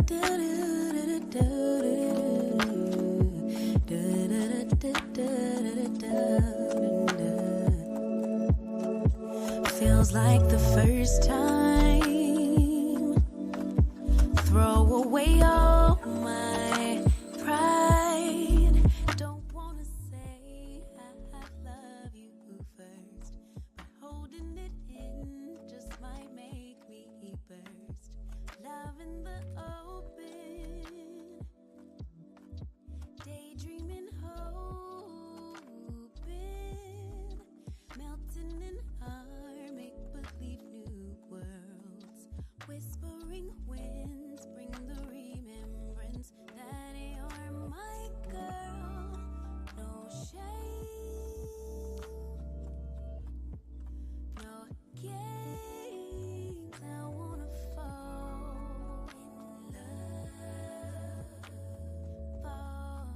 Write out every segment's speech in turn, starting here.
Feels like the first time. Throw away all my pride. Don't wanna say I love you first, but holding it in just might make me burst. Love in the open, daydreaming, hoping, melting in our make-believe new worlds. Whispering winds bring the remembrance that you're my girl. No shame, no games. I wanna fall in love, fall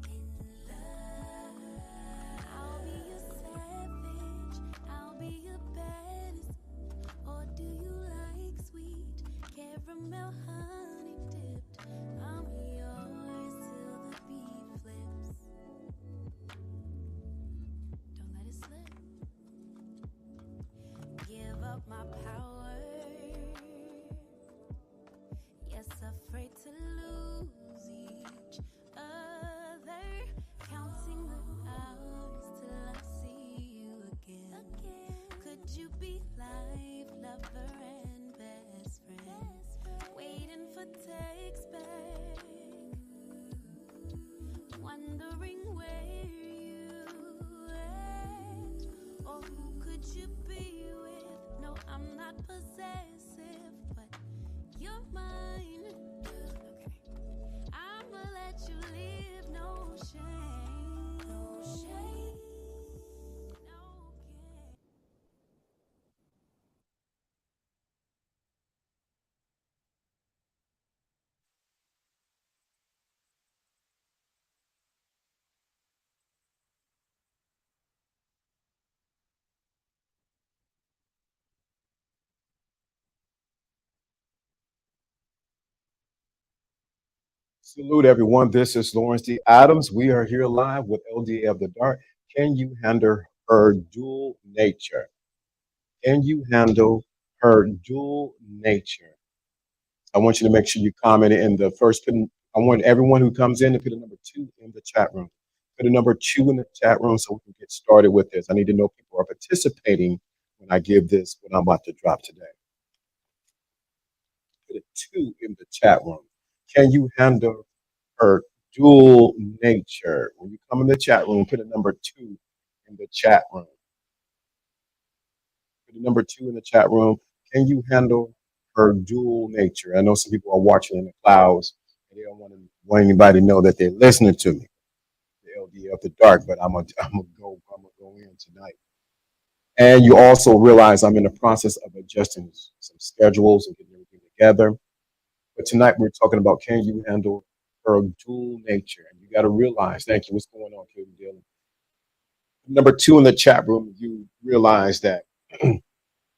in love. I'll be your savage, I'll be your baddest. Or do you like sweet caramel honey dipped? I'm yours till the beat flips. Don't let it slip. Give up my power. Yes, afraid to lose each other. Counting the hours till I see you again. Could you be life, lover, and best friend? Waiting for text back. Wondering where you at. Or who could you be with? No, I'm not possessive, but you're mine. Okay. I'ma let you live, no shame. No shame. No game. Salute everyone. This is Lawrence D. Adams. We are here live with LDA After Dark. Can you handle her dual nature? Can you handle her dual nature? I want you to make sure you comment in the first. I want everyone who comes in to put a number 2 in the chat room. Put a number 2 in the chat room so we can get started with this. I need to know people are participating when I give this, what I'm about to drop today. Put a 2 in the chat room. Can you handle her dual nature? When you come in the chat room, put a number 2 in the chat room. Put a number 2 in the chat room. Can you handle her dual nature? I know some people are watching in the clouds and they don't want anybody to know that they're listening to me. The LD After Dark, but I'm gonna go in tonight. And you also realize I'm in the process of adjusting some schedules and getting everything together. But tonight we're talking about can you handle her dual nature? And you got to realize, thank you. What's going on, Katie Dillon? Number 2 in the chat room, you realize that I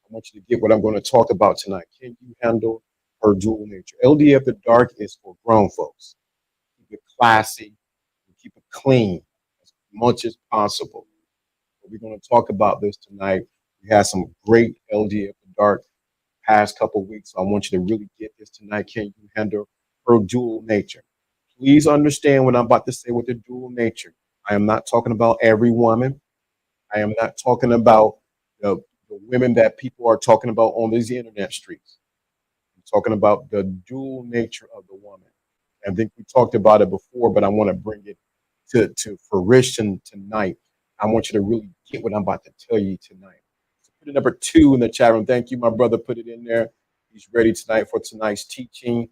want you to get what I'm going to talk about tonight. Can you handle her dual nature? LD After Dark is for grown folks. Keep it classy, and keep it clean as much as possible. But we're going to talk about this tonight. We had some great LD After Dark past couple weeks. So I want you to really get this tonight. Can you handle her dual nature? Please understand what I'm about to say with the dual nature. I am not talking about every woman. I am not talking about the women that people are talking about on these internet streets. I'm talking about the dual nature of the woman. I think we talked about it before, but I want to bring it to fruition tonight. I want you to really get what I'm about to tell you tonight. So put a number 2 in the chat room. Thank you, my brother. Put it in there. He's ready tonight for tonight's teaching.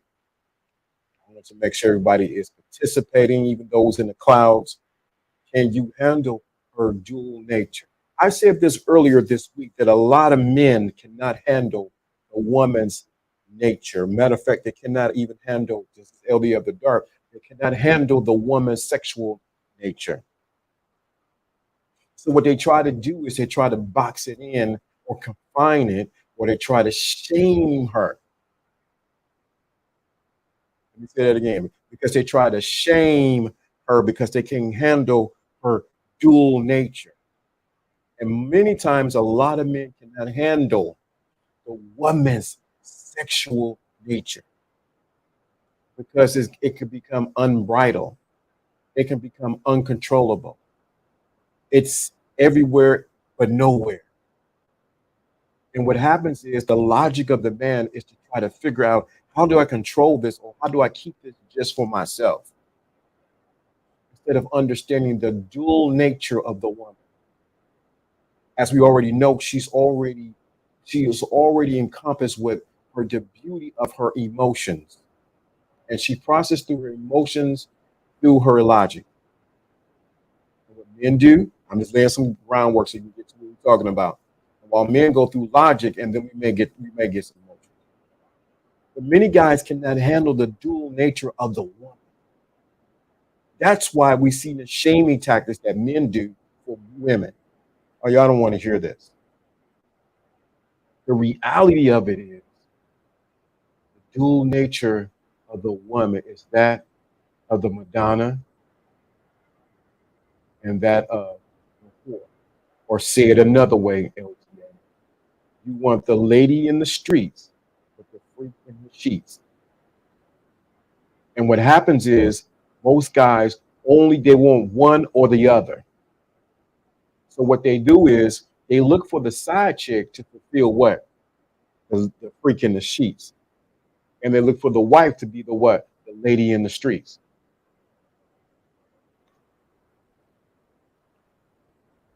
I want to make sure everybody is participating, even those in the clouds. Can you handle her dual nature? I said this earlier this week that a lot of men cannot handle a woman's nature. Matter of fact, they cannot even handle, this is LD After Dark, they cannot handle the woman's sexual nature. So what they try to do is they try to box it in or confine it, or they try to shame her. Let me say that again. Because they try to shame her because they can't handle her dual nature. And many times, a lot of men cannot handle the woman's sexual nature because it can become unbridled. It can become uncontrollable. It's everywhere but nowhere. And what happens is the logic of the man is to try to figure out how do I control this or how do I keep this just for myself instead of understanding the dual nature of the woman. As we already know, she is already encompassed with the beauty of her emotions. And she processes through her emotions through her logic. And what men do, I'm just laying some groundwork so you can get to what we're talking about. And while men go through logic, and then we may get some emotions. But many guys cannot handle the dual nature of the woman. That's why we see the shaming tactics that men do for women. Oh, y'all don't want to hear this. The reality of it is the dual nature of the woman is that of the Madonna and that of the whore. Or say it another way, LTA. You want the lady in the streets, but the freak in the sheets. And what happens is most guys only they want one or the other. So what they do is they look for the side chick to fulfill what? The freak in the sheets. And they look for the wife to be the what? The lady in the streets.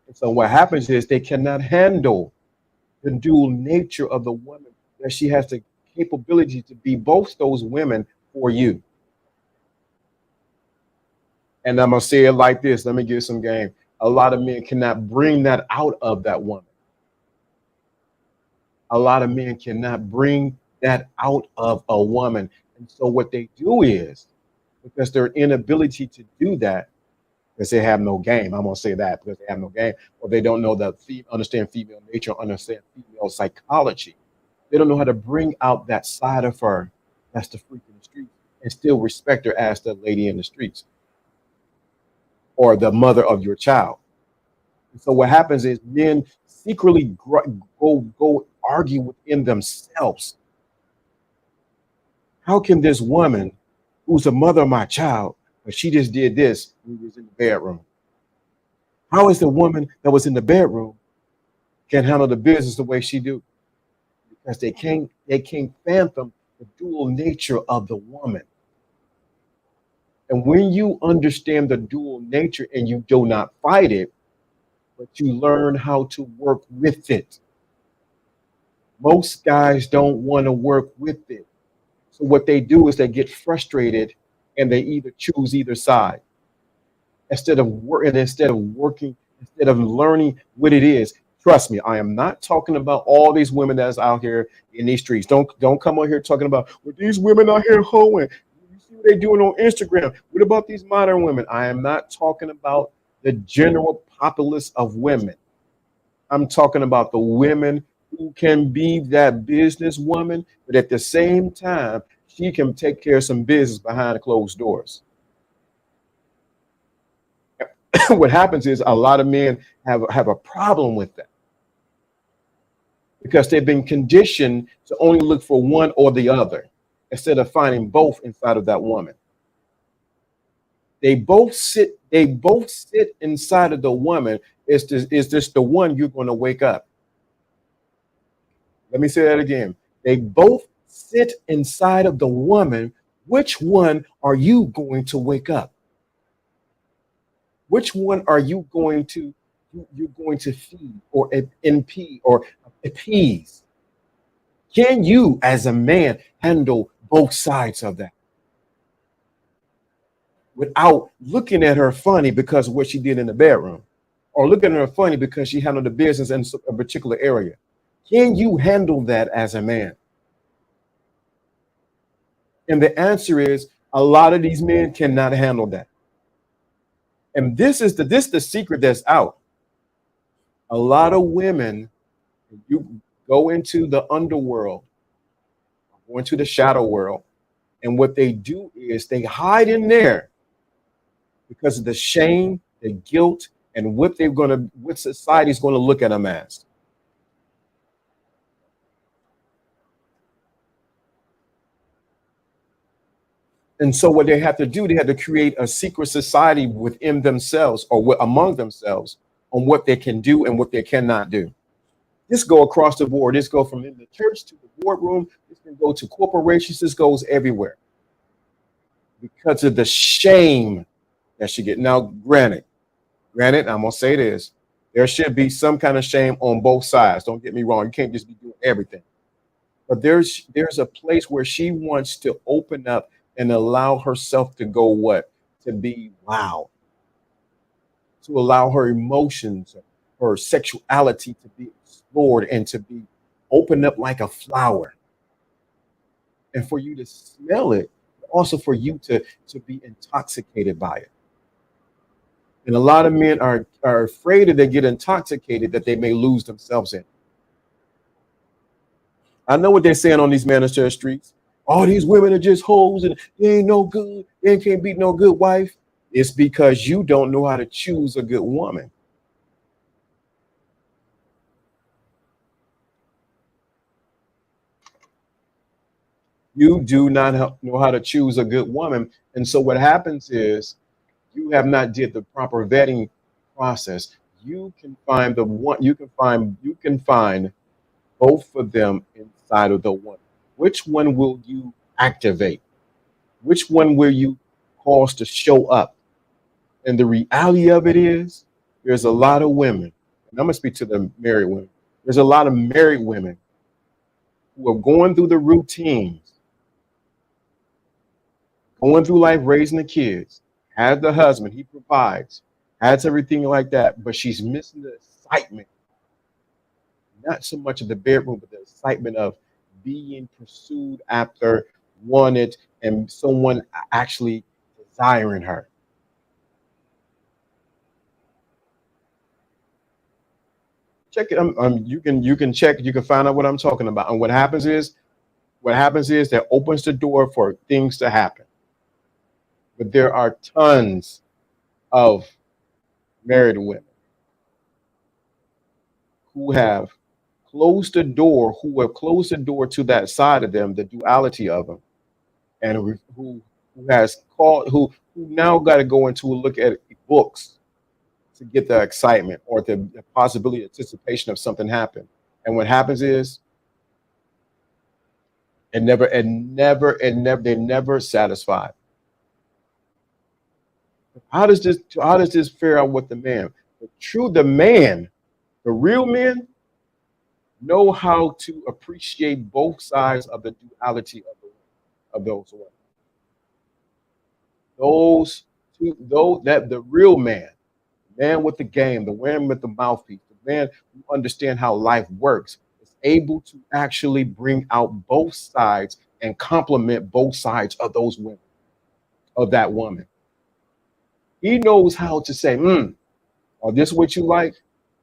And so what happens is they cannot handle the dual nature of the woman, that she has the capability to be both those women for you. And I'm gonna say it like this. Let me give you some game. A lot of men cannot bring that out of that woman. A lot of men cannot bring that out of a woman. And so what they do is, because their inability to do that, because they have no game. I'm gonna say that because they have no game, or they don't know understand female nature, understand female psychology. They don't know how to bring out that side of her that's the freak in the streets and still respect her as the lady in the streets or the mother of your child. And so what happens is men secretly go argue within themselves. How can this woman, who's the mother of my child, but she just did this when we was in the bedroom? How is the woman that was in the bedroom can handle the business the way she do? Because they can't fathom the dual nature of the woman. And when you understand the dual nature and you do not fight it, but you learn how to work with it. Most guys don't want to work with it. So what they do is they get frustrated and they either choose either side instead of learning what it is. Trust me, I am not talking about all these women that's out here in these streets. Don't come on here talking about well, these women out here hoeing. You see what they're doing on Instagram. What about these modern women? I am not talking about the general populace of women. I'm talking about the women who can be that businesswoman, but at the same time, she can take care of some business behind closed doors. What happens is a lot of men have a problem with that because they've been conditioned to only look for one or the other instead of finding both inside of that woman. They both sit inside of the woman. Is this the one you're going to wake up? Let me say that again. They both sit inside of the woman. Which one are you going to wake up? Which one are you going to you're going to feed or impede or appease? Can you, as a man, handle both sides of that without looking at her funny because of what she did in the bedroom, or looking at her funny because she handled the business in a particular area? Can you handle that as a man? And the answer is a lot of these men cannot handle that. And this is the secret that's out. A lot of women, you go into the underworld, go into the shadow world, And what they do is they hide in there because of the shame, the guilt, and what society's gonna look at them as. And so what they have to do, they have to create a secret society within themselves or among themselves on what they can do and what they cannot do. This go across the board. This go from in the church to the boardroom. This can go to corporations. This goes everywhere because of the shame that she get. Now, granted, I'm gonna say this: there should be some kind of shame on both sides. Don't get me wrong. You can't just be doing everything. But there's a place where she wants to open up and allow herself to go what? To be loud, to allow her emotions, her sexuality to be explored and to be opened up like a flower. And for you to smell it, also for you to be intoxicated by it. And a lot of men are afraid if they get intoxicated that they may lose themselves in. I know what they're saying on these Manchester streets. All these women are just hoes and they ain't no good. They can't beat no good wife. It's because you don't know how to choose a good woman. You do not know how to choose a good woman. And so what happens is you have not did the proper vetting process. You can find the one you can find both of them inside of the one. Which one will you activate? Which one will you cause to show up? And the reality of it is there's a lot of women, and I'm gonna speak to the married women. There's a lot of married women who are going through the routines, going through life, raising the kids, has the husband, he provides, has everything like that, but she's missing the excitement, not so much of the bedroom, but the excitement of being pursued after, wanted, and someone actually desiring her. Check it. You can check. You can find out what I'm talking about. And what happens is that opens the door for things to happen. But there are tons of married women who have closed the door to that side of them, the duality of them, and who has called who now got to go into a look at books to get the excitement or the possibility, anticipation of something happen. And what happens is they're never satisfied. How does this fare out with the man? The real men know how to appreciate both sides of the duality of those women. Those two, those that the real man, the man with the game, the man with the mouthpiece, the man who understands how life works, is able to actually bring out both sides and complement both sides of those women, of that woman. He knows how to say, oh, this is what you like?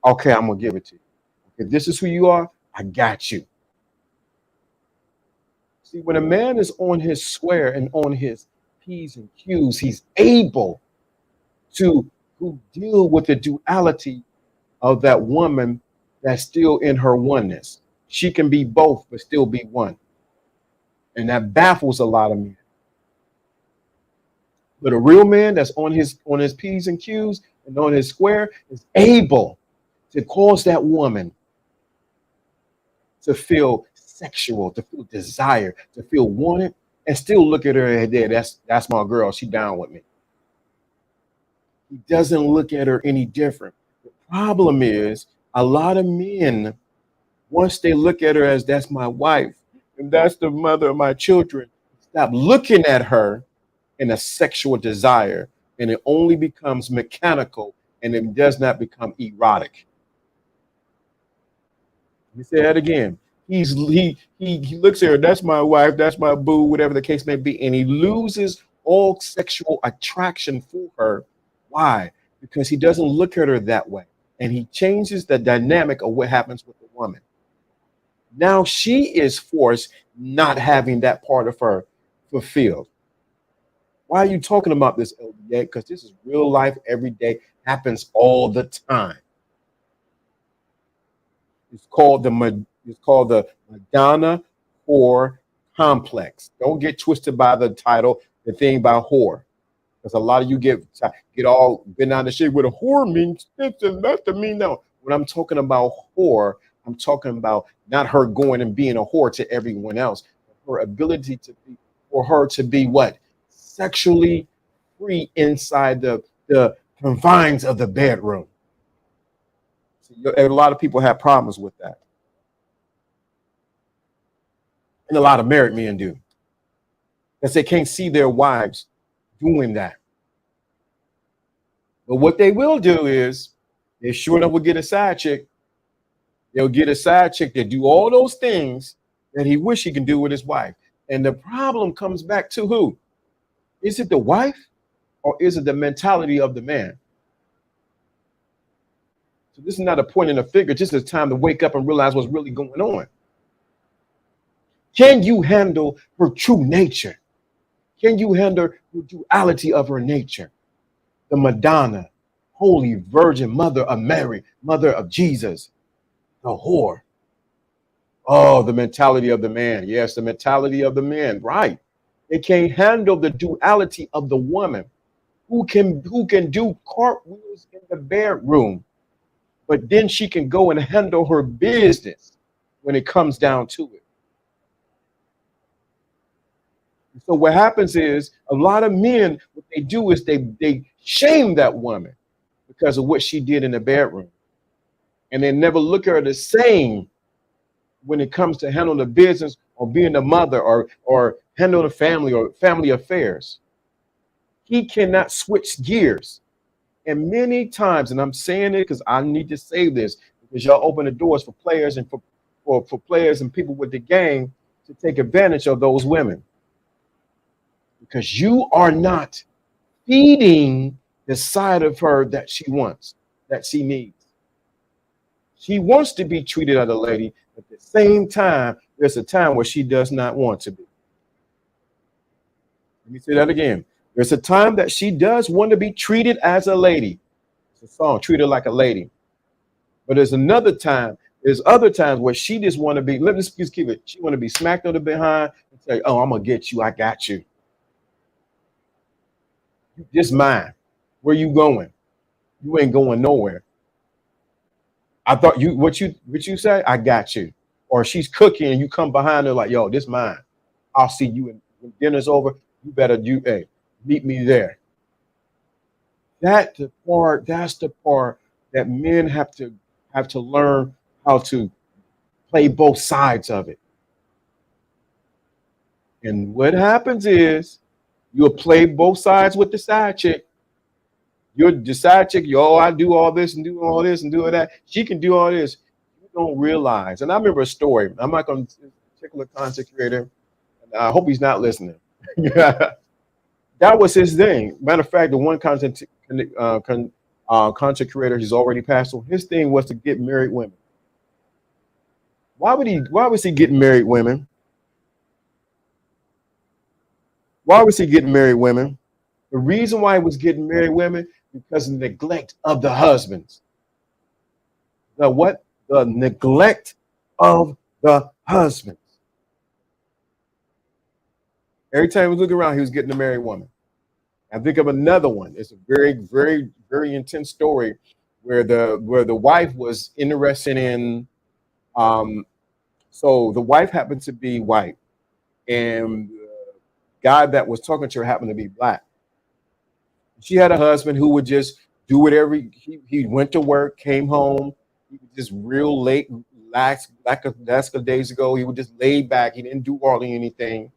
Okay, I'm gonna give it to you. If this is who you are, I got you. See, when a man is on his square and on his P's and Q's, he's able to deal with the duality of that woman that's still in her oneness. She can be both, but still be one. And that baffles a lot of men. But a real man that's on his P's and Q's and on his square is able to cause that woman to feel sexual, to feel desire, to feel wanted, and still look at her and say, that's my girl. She down with me. He doesn't look at her any different. The problem is a lot of men, once they look at her as that's my wife and that's the mother of my children, stop looking at her in a sexual desire, and it only becomes mechanical and it does not become erotic. Let me say that again. He looks at her, that's my wife, that's my boo, whatever the case may be, and he loses all sexual attraction for her. Why? Because he doesn't look at her that way. And he changes the dynamic of what happens with the woman. Now she is forced not having that part of her fulfilled. Why are you talking about this, LDA? Because this is real life, every day, happens all the time. It's called the Madonna whore complex. Don't get twisted by the title, the thing about whore. Because a lot of you get all bent out of shape with a whore means this and that to me. No, when I'm talking about whore, I'm talking about not her going and being a whore to everyone else. Her ability to be, for her to be what? Sexually free inside the confines of the bedroom. See, a lot of people have problems with that. And a lot of married men do. Because they can't see their wives doing that. But what they will do is they sure enough will get a side chick. They'll get a side chick that do all those things that he wish he can do with his wife. And the problem comes back to who? Is it the wife or is it the mentality of the man? So this is not a point in a figure. Just a time to wake up and realize what's really going on. Can you handle her true nature? Can you handle the duality of her nature? The Madonna, Holy Virgin, Mother of Mary, Mother of Jesus, the whore. Oh, the mentality of the man. Yes, the mentality of the man. Right. They can't handle the duality of the woman who can do cartwheels in the bedroom, but then she can go and handle her business when it comes down to it. So what happens is a lot of men, what they do is they shame that woman because of what she did in the bedroom. And they never look at her the same when it comes to handling the business or being a mother or handling the family or family affairs. He cannot switch gears. And many times, and I'm saying it because I need to say this, because y'all open the doors for players and for players and people with the game to take advantage of those women. Because you are not feeding the side of her that she wants, that she needs. She wants to be treated as a lady, but at the same time, there's a time where she does not want to be. Let me say that again. There's a time that she does want to be treated as a lady. It's a song, Treat Her Like a Lady. But there's other times where she just want to be, let's just keep it, she want to be smacked on the behind and say, oh, I'm going to get you, I got you. Just mine. Where you going? You ain't going nowhere. I thought what you say? I got you. Or she's cooking and you come behind her like, yo, this mine. I'll see you when dinner's over. You better meet me there. That's the part that men have to learn how to play both sides of it. And what happens is you'll play both sides with the side chick. You're the side chick, I do all this and do all this and do all that. She can do all this. You don't realize. And I remember a story. I'm not going to particular content creator. I hope he's not listening. That was his thing. Matter of fact, the one content creator, he's already passed on. His thing was to get married women. Why was he getting married women? Why was he getting married women? The reason why he was getting married women, because of the neglect of the husbands. The what? The neglect of the husbands. Every time he was looking around, he was getting a married woman. I think of another one. It's a very, very, very intense story where the wife was interested in. So the wife happened to be white, and the guy that was talking to her happened to be black. She had a husband who would just do whatever. He went to work, came home. He was just real late, last couple days ago. He would just lay back. He didn't do hardly anything.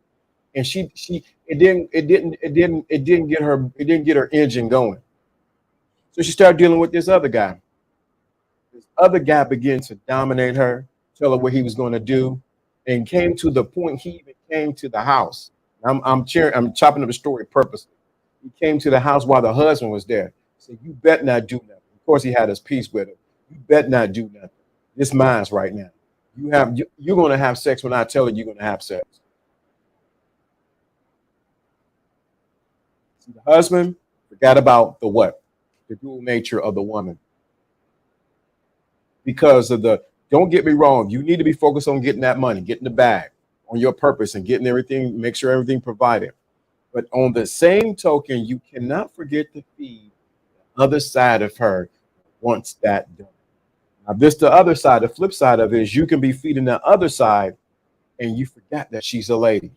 And it didn't get her engine going. So she started dealing with this other guy. This other guy began to dominate her, tell her what he was going to do, and came to the point he even came to the house. I'm chopping up the story purposely. He came to the house while the husband was there. Said, "You bet not do nothing." Of course, he had his peace with him. "You bet not do nothing. This mine's right now. You're going to have sex when I tell you you're going to have sex." See, the husband forgot about the what? The dual nature of the woman. Because of the, don't get me wrong, you need to be focused on getting that money, getting the bag, on your purpose and getting everything, make sure everything provided. But on the same token, you cannot forget to feed the other side of her once that done. Now, this the other side, the flip side of it is you can be feeding the other side and you forgot that she's a lady.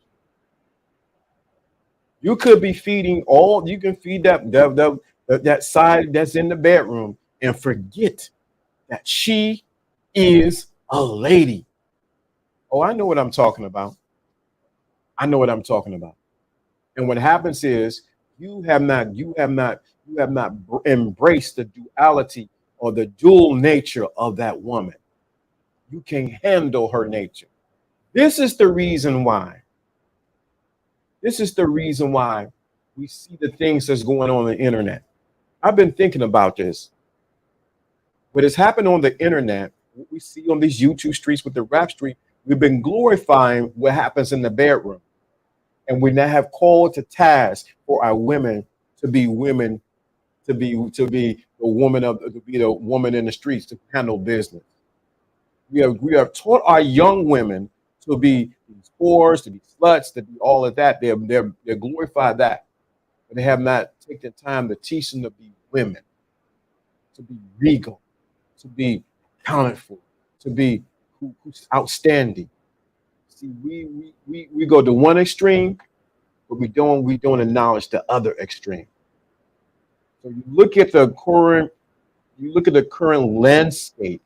You could be feeding all, you can feed that side that's in the bedroom and forget that she is a lady. Oh, I know what I'm talking about. I know what I'm talking about. And what happens is you have not embraced the duality or the dual nature of that woman. You can't handle her nature. This is the reason why. This is the reason why we see the things that's going on the internet. I've been thinking about this. What has happened on the internet, what we see on these YouTube streets with the rap street, we've been glorifying what happens in the bedroom. And we now have called to task for our women to be the woman in the streets to handle business. We have taught our young women to be these whores, to be sluts, to be all of that. They're glorified that, but they have not taken time to teach them to be women, to be regal, to be accounted for, to be who's outstanding. See, we go to one extreme, but we don't acknowledge the other extreme. So you look at the current landscape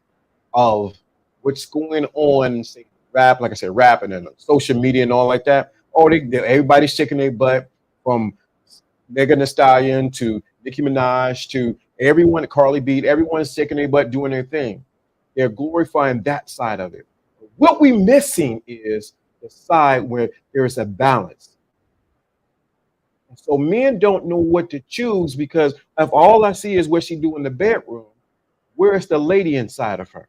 of what's going on, say rap, like I said, rapping and social media and all like that. Oh, everybody's shaking their butt from Megan Thee Stallion to Nicki Minaj to everyone, Carly B, everyone's shaking their butt doing their thing. They're glorifying that side of it. What we're missing is the side where there is a balance. So men don't know what to choose because if all I see is what she do in the bedroom, where is the lady inside of her?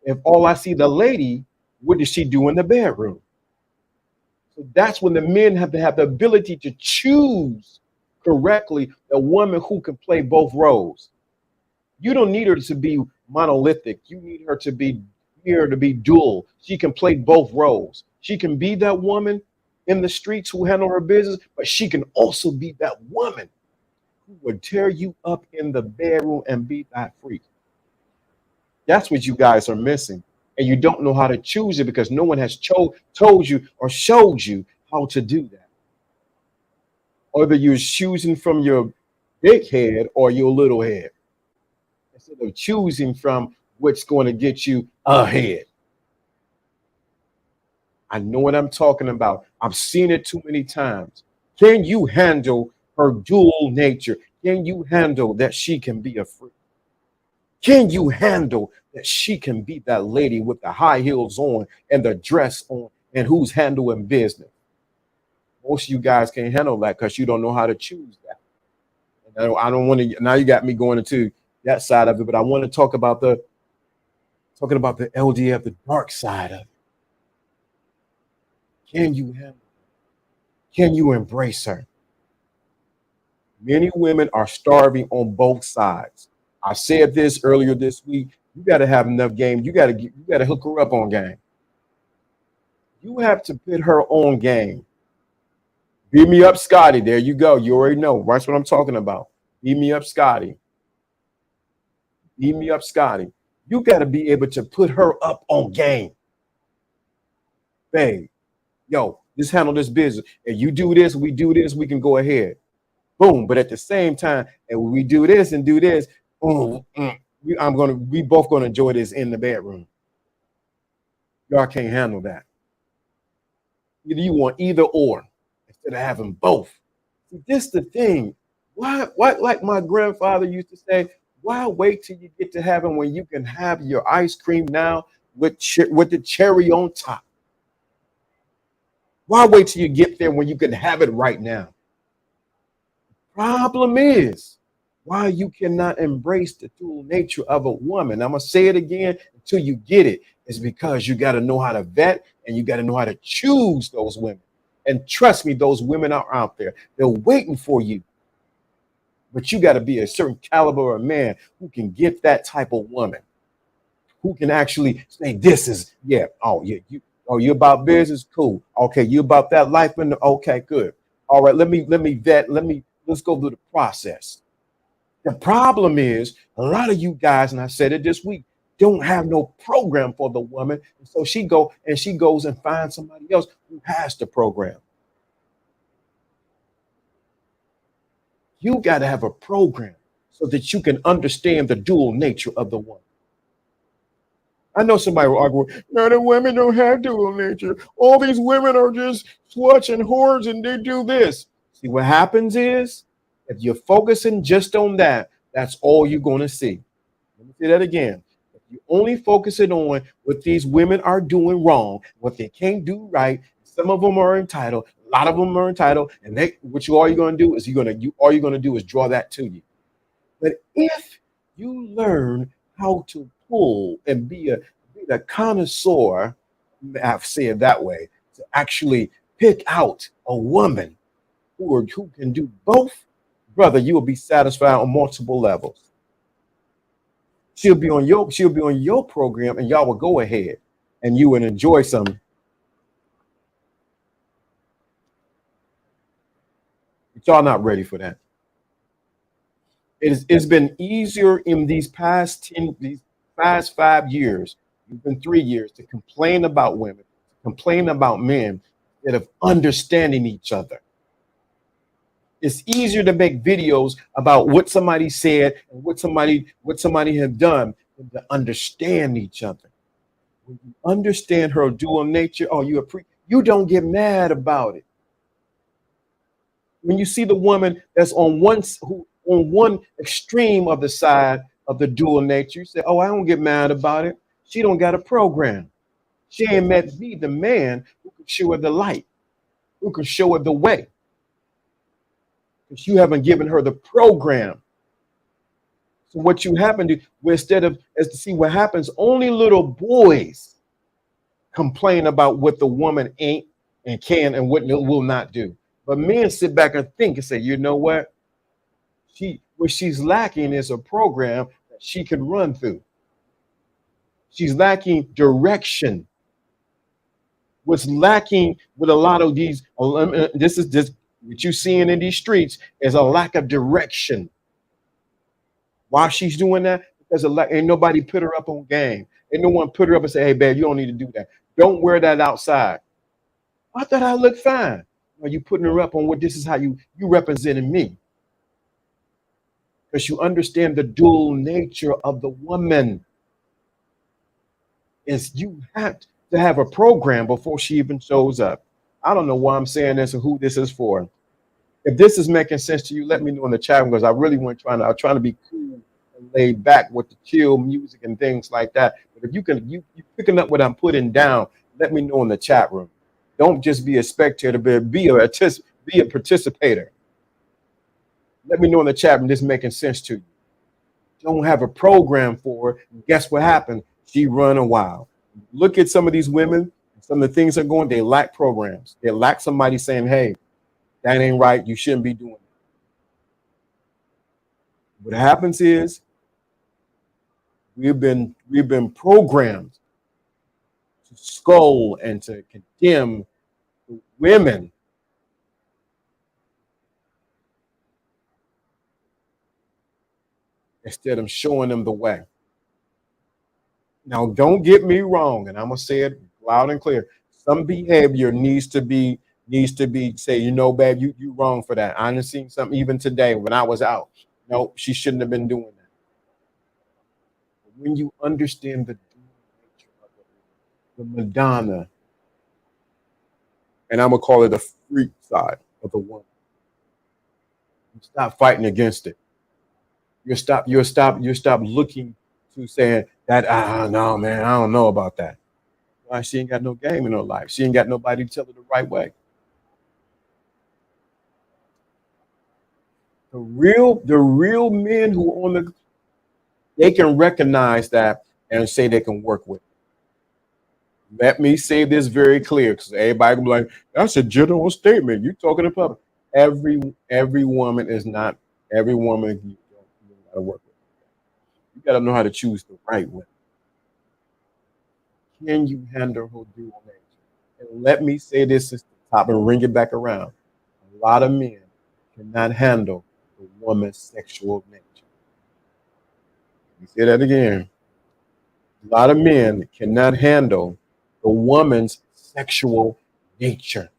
If all I see the lady, what does she do in the bedroom? So that's when the men have to have the ability to choose correctly a woman who can play both roles. You don't need her to be monolithic. You need her to be here to be dual. She can play both roles. She can be that woman in the streets who handle her business, but she can also be that woman who would tear you up in the bedroom and be that freak. That's what you guys are missing. And you don't know how to choose it because no one has told you or showed you how to do that. Either you're choosing from your big head or your little head instead of choosing from what's going to get you ahead. I know what I'm talking about. I've seen it too many times. Can you handle her dual nature? Can you handle that she can be a freak? Can you handle that she can be that lady with the high heels on and the dress on and who's handling business? Most of you guys can't handle that because you don't know how to choose that. And I don't want to. Now you got me going into that side of it, but I want to talk about the LDA, the dark side of it. Can you handle it? Can you embrace her? Many women are starving on both sides. I said this earlier this week. You got to have enough game. You got to hook her up on game. You have to put her on game. Beat me up, Scotty. There you go. You already know. That's what I'm talking about. Beat me up, Scotty. Beat me up, Scotty. You got to be able to put her up on game. Babe, yo, just handle this business. And you do this, we do this, we can go ahead. Boom. But at the same time, and when we do this and do this, boom, we both gonna enjoy this in the bedroom. Y'all can't handle that. Either you want either or instead of having both. See, this is the thing. Why, like my grandfather used to say, why wait till you get to heaven when you can have your ice cream now with the cherry on top? Why wait till you get there when you can have it right now? Problem is why you cannot embrace the dual nature of a woman. I'm going to say it again until you get it. It's because you got to know how to vet and you got to know how to choose those women. And trust me, those women are out there. They're waiting for you. But you got to be a certain caliber of man who can get that type of woman, who can actually say, this is, yeah, oh, yeah, you about business? Cool. Okay, you about that life? Okay, good. All right, let's go through the process. The problem is a lot of you guys, and I said it this week, don't have no program for the woman. And so she goes and finds somebody else who has the program. You got to have a program so that you can understand the dual nature of the woman. I know somebody will argue, no, the women don't have dual nature. All these women are just sluts and whores and they do this. See, what happens is if you're focusing just on that, that's all you're going to see. Let me say that again. If you only focus it on what these women are doing wrong, what they can't do right, some of them are entitled, a lot of them are entitled, and all you're going to do is all you're going to do is draw that to you. But if you learn how to pull and be a connoisseur, I've said it that way, to actually pick out a woman who can do both, brother, you will be satisfied on multiple levels. She'll be on your program, and y'all will go ahead and you will enjoy some. But y'all not ready for that. It's been easier in these past 5 years, even 3 years, to complain about women, to complain about men, instead of understanding each other. It's easier to make videos about what somebody said and what somebody had done than to understand each other. When you understand her dual nature, oh, you don't get mad about it. When you see the woman that's on one extreme of the side of the dual nature, you say, oh, I don't get mad about it. She don't got a program. She ain't met me, the man who can show her the light, who can show her the way. Because you haven't given her the program. So what you happen to, instead of, as to see what happens, only little boys complain about what the woman ain't and can and what will not do. But men sit back and think and say, you know what? What she's lacking is a program that she can run through. She's lacking direction. What's lacking with a lot of these, this is just what you're seeing in these streets, is a lack of direction. Why she's doing that? Because ain't nobody put her up on game. Ain't no one put her up and say, hey, babe, you don't need to do that. Don't wear that outside. I thought I looked fine. Are you putting her up on what this is how you representing me? Because you understand the dual nature of the woman. Is you have to have a program before she even shows up. I don't know why I'm saying this or who this is for. If this is making sense to you, let me know in the chat because I really I'm trying to be cool and laid back with the chill music and things like that. But if you picking up what I'm putting down, let me know in the chat room. Don't just be a spectator, but be a participator. Let me know in the chat room this making sense to you. Don't have a program for her. Guess what happened? She running wild. Look at some of these women, some of the things they're going, they lack programs. They lack somebody saying, hey, that ain't right. You shouldn't be doing it. What happens is we've been programmed to scold and to condemn women instead of showing them the way. Now, don't get me wrong, and I'm gonna say it loud and clear. Some behavior needs to be say, you know, babe, you wrong for that. I done seen something even today when I was out. No, she shouldn't have been doing that. But when you understand the nature of the Madonna, and I'm gonna call it the freak side of the woman, you stop fighting against it. You stop looking to saying that, no, man, I don't know about that. Why? She ain't got no game in her life. She ain't got nobody to tell her the right way. The real men who are they can recognize that and say they can work with it. Let me say this very clear, because everybody can be like, "That's a general statement. You talking to public." Every woman is not every woman. You got to work with. You got to know how to choose the right one. Can you handle her dual nature? And let me say this at the top and ring it back around. A lot of men cannot handle the woman's sexual nature. Let me say that again. A lot of men cannot handle the woman's sexual nature.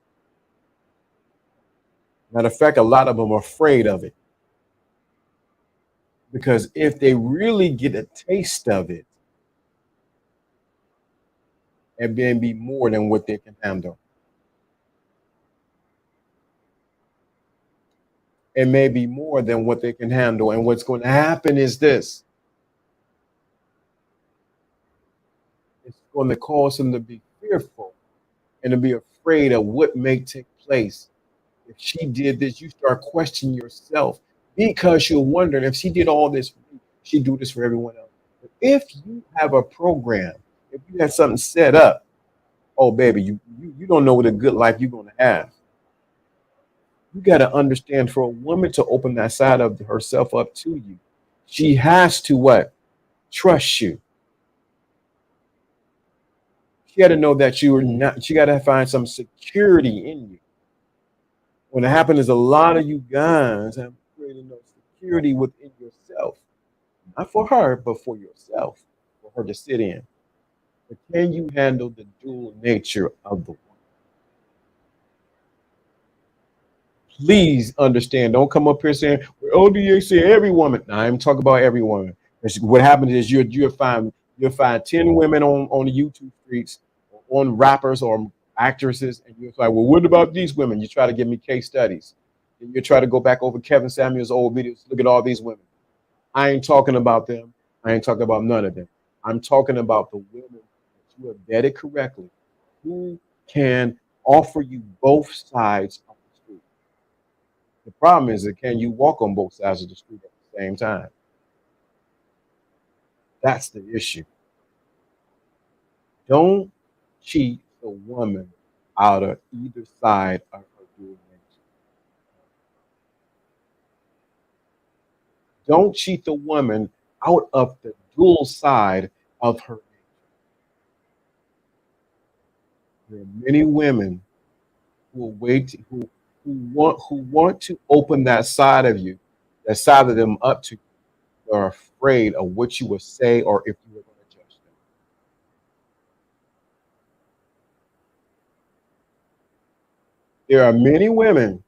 Matter of fact, a lot of them are afraid of it because if they really get a taste of it, it may be more than what they can handle. It may be more than what they can handle. And what's going to happen is this: it's going to cause them to be fearful and to be afraid of what may take place. If she did this, you start questioning yourself because you're wondering if she did all this for me, she do this for everyone else. But if you have a program, if you have something set up, oh baby, you don't know what a good life you're gonna have. You got to understand, for a woman to open that side of herself up to you, she has to what? Trust you. She got to know that you are not. She got to find some security in you. What happened is a lot of you guys have created no security within yourself, not for her, but for yourself, for her to sit in. But can you handle the dual nature of the woman? Please understand. Don't come up here saying, well, LDA say every woman. No, I'm talking about every woman. What happens is you'll find 10 women on the YouTube streets, on rappers or actresses, and you're like, well, what about these women? You try to give me case studies. And you try to go back over Kevin Samuel's old videos. Look at all these women. I ain't talking about them. I ain't talking about none of them. I'm talking about the women that you have vetted correctly, who can offer you both sides of the street. The problem is that can you walk on both sides of the street at the same time? That's the issue. Don't cheat the woman out of either side of her dual nature. Don't cheat the woman out of the dual side of her nature. There are many women who wait who want to open that side of you, that side of them up to you, are afraid of what you will say or if you are going to judge them. There are many women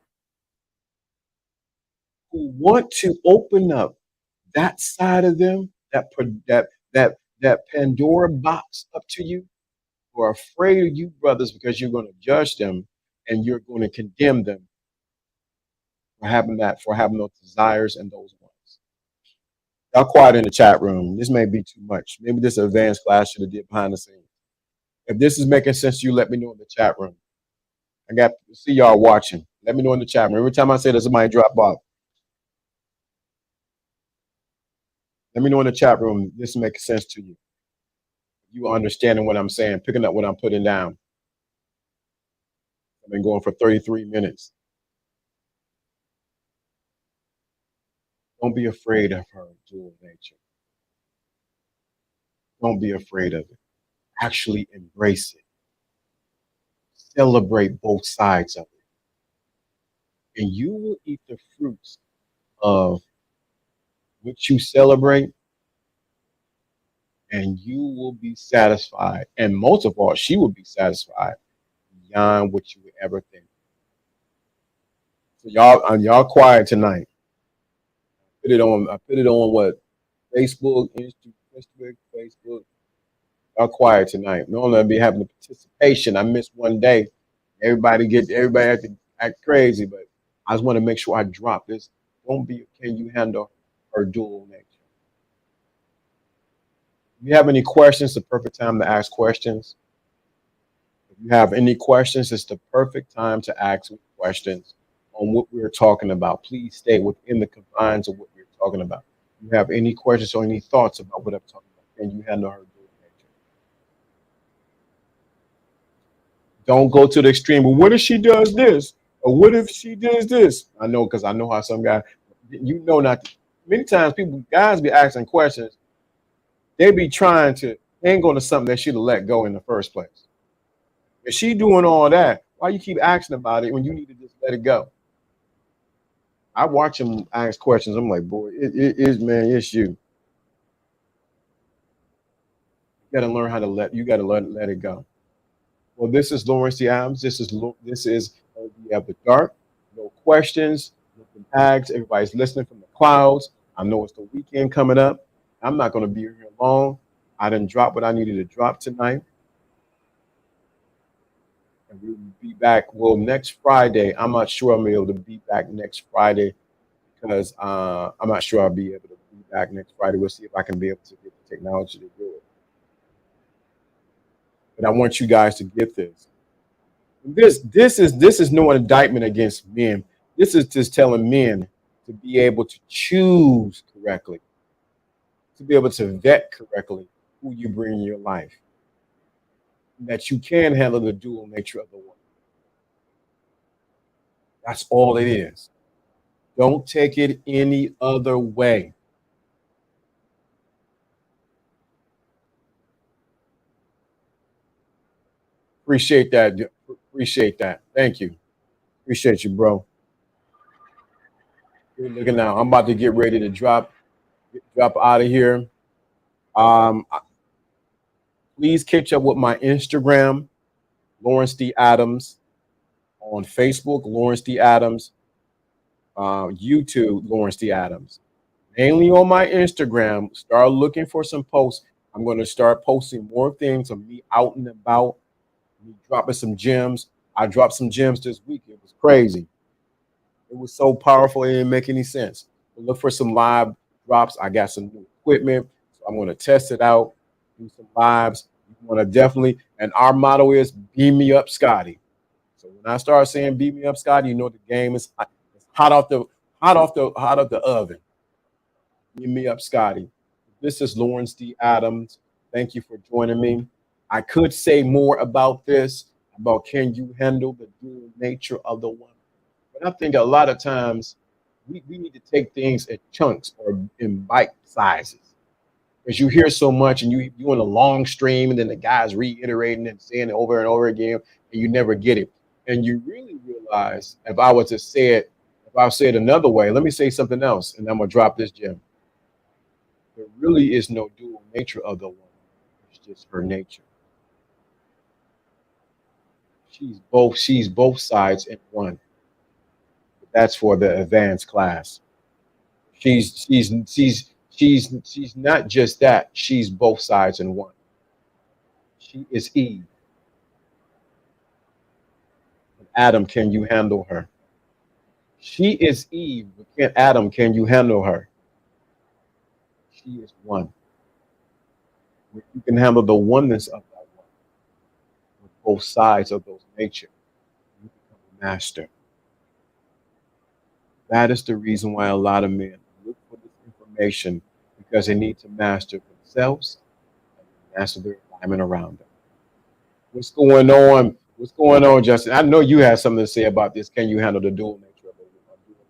who want to open up that side of them, that Pandora box up to you, who are afraid of you, brothers, because you're going to judge them and you're going to condemn them for having those desires and those wants. Y'all quiet in the chat room. This may be too much. Maybe this advanced class should have did behind the scenes. If this is making sense to you, let me know in the chat room. I got to see y'all watching. Let me know in the chat room. Every time I say that, somebody drop off. Let me know in the chat room. This makes sense to you. You understanding what I'm saying, picking up what I'm putting down. I've been going for 33 minutes. Don't be afraid of her dual nature. Don't be afraid of it. Actually embrace it. Celebrate both sides of it. And you will eat the fruits of what you celebrate, and you will be satisfied. And most of all, she will be satisfied beyond what you would ever think. So y'all quiet tonight. I put it on what? Facebook, Instagram, Facebook. Y'all quiet tonight. Normally I'd be having a participation. I missed one day. Everybody act crazy, but I just want to make sure I drop this. Can you handle her dual nature? If you have any questions, the perfect time to ask questions. If you have any questions, it's the perfect time to ask questions on what we're talking about. Please stay within the confines of what we're talking about. If you have any questions or any thoughts about what I'm talking about, can you handle her dual nature? Don't go to the extreme. But what if she does this? Or what if she does this? I know because I know how some guy, not. Many times guys be asking questions. They be trying to hang on to something that should have let go in the first place. If she doing all that, why you keep asking about it when you need to just let it go? I watch him ask questions. I'm like, boy, it is, man, it's you. You got to learn how to you got to let it go. Well, this is Lawrence D. Adams. This is LDA After Dark. No questions, nothing tags. Everybody's listening from the clouds. I know it's the weekend coming up. I'm not going to be here long. I didn't drop what I needed to drop tonight. And we will be back. Well, next Friday. I'm not sure I'm able to be back next Friday because I'm not sure I'll be able to be back next Friday. We'll see if I can be able to get the technology to do it. But I want you guys to get this. This is no indictment against men. This is just telling men to be able to choose correctly, to be able to vet correctly who you bring in your life, that you can handle the dual nature of the woman. That's all it is. Don't take it any other way. Appreciate that. Appreciate that. Thank you. Appreciate you, bro. Good looking now. I'm about to get ready to drop out of here. Um, please catch up with my Instagram, Lawrence D. Adams, on Facebook, Lawrence D. Adams, YouTube, Lawrence D. Adams. Mainly on my Instagram. Start looking for some posts. I'm going to start posting more things of me out and about, me dropping some gems. I dropped some gems this week. It was crazy. It was so powerful. It didn't make any sense. But look for some live drops. I got some new equipment. So I'm going to test it out, do some lives. You want to definitely, and our motto is beam me up, Scotty. So when I start saying beam me up, Scotty, you know the game is hot off the oven. Beam me up, Scotty. This is Lawrence D. Adams. Thank you for joining me. I could say more about this, about can you handle the dual nature of the woman. But I think a lot of times we need to take things in chunks or in bite sizes. Because you hear so much and you in a long stream and then the guy's reiterating and saying it over and over again and you never get it. And you really realize if I say it another way, let me say something else and I'm gonna drop this gem. There really is no dual nature of the woman. It's just her nature. She's both sides in one. That's for the advanced class. She's not just that. She's both sides in one. She is Eve. Adam, can you handle her? She is Eve, but can you handle her? She is one. When you can handle the oneness of that one, with both sides of those nature, you become a master. That is the reason why a lot of men look for this information because they need to master themselves and master their environment around them. What's going on? What's going on, Justin? I know you have something to say about this. Can you handle the dual nature of the dual